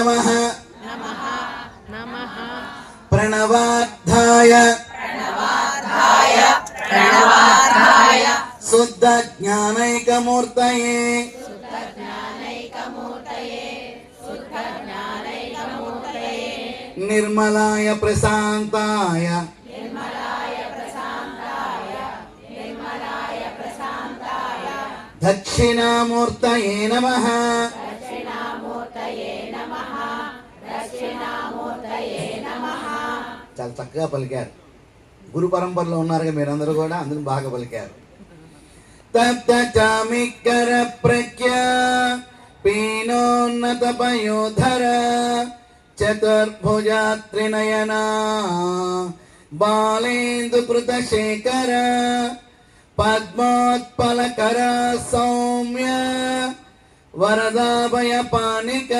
नमः प्रणवार्थाय शुद्ध ज्ञानैकमूर्तये निर्मलाय प्रशांताय दक्षिणामूर्तये नमः చాలా చక్కగా పలికారు. గురు పరంపరలో ఉన్నారుగా మీరందరూ కూడా, అందుకు బాగా పలికారు. తప్తచామికర ప్రఖ్య పీనోన్నత పయోధర చతుర్భుజ త్రినయన బాలేందు కృత శేఖర పద్మోత్పలకర సౌమ్య వరదాభయ పానిక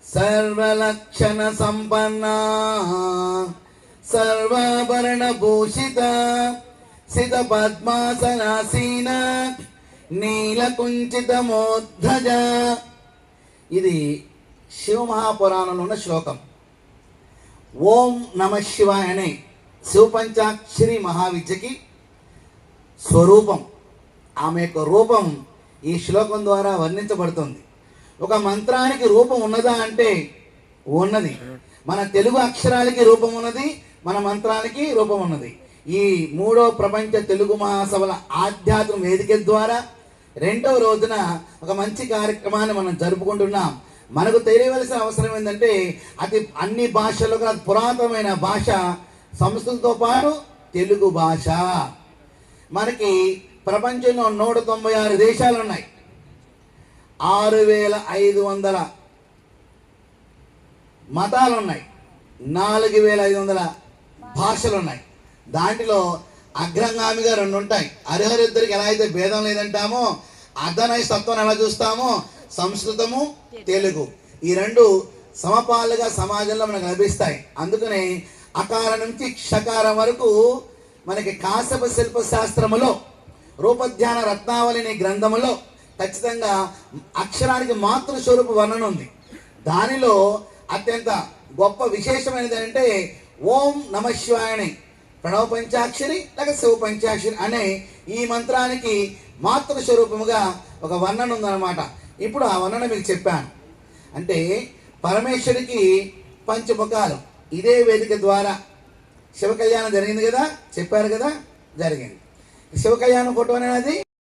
सर्वलक्षण संपन्ना सर्वाभरण भूषित सित पद्मासनासीन नीलकुंचित मोद्धज. ఇది శివ మహాపురాణంలో ఉన్న శ్లోకం. ఓం నమ శివాయ అనే శివ పంచాక్షరి మహావిద్యకి స్వరూపం, ఆమె యొక్క రూపం ఈ శ్లోకం ద్వారా వర్ణించబడుతుంది. ఒక మంత్రానికి రూపం ఉన్నదా అంటే ఉన్నది. మన తెలుగు అక్షరాలకి రూపం ఉన్నది, మన మంత్రానికి రూపం ఉన్నది. ఈ 3వ ప్రపంచ తెలుగు మహాసభల ఆధ్యాత్మిక వేదిక ద్వారా 2వ రోజున ఒక మంచి కార్యక్రమాన్ని మనం జరుపుకుంటున్నాం. మనకు తెలియవలసిన అవసరం ఏంటంటే అన్ని భాషల్లో పురాతనమైన భాష సంస్కృతంతో పాటు తెలుగు భాష. మనకి ప్రపంచంలో 196 దేశాలు ఉన్నాయి. 6500 మతాలు ఉన్నాయి, 4500 భాషలు ఉన్నాయి. దాంట్లో అగ్రంగామిగా 2 ఉంటాయి. హరిహరిద్దరికి ఎలా అయితే భేదం లేదంటామో, అర్ధనైస్తత్వం ఎలా చూస్తామో, సంస్కృతము తెలుగు ఈ 2 సమపాలుగా సమాజంలో మనకు లభిస్తాయి. అందుకనే అకార నుంచి క్షకారం వరకు మనకి కాశ్యప శిల్పశాస్త్రములో రూపధ్యాన రత్నావళి అనే గ్రంథములో ఖచ్చితంగా అక్షరానికి మాతృస్వరూప వర్ణన ఉంది. దానిలో అత్యంత గొప్ప విశేషమైనది ఏంటంటే ఓం నమ శివాయని ప్రణవ పంచాక్షరి లేక శివ పంచాక్షరి అనే ఈ మంత్రానికి మాతృస్వరూపముగా ఒక వర్ణన ఉందన్నమాట. ఇప్పుడు ఆ వర్ణన మీకు చెప్పాను. అంటే పరమేశ్వరికి పంచముఖాలు. ఇదే వేదిక ద్వారా శివ కళ్యాణం జరిగింది కదా, చెప్పారు కదా, జరిగింది. శివ కళ్యాణం ఫోటో అనేది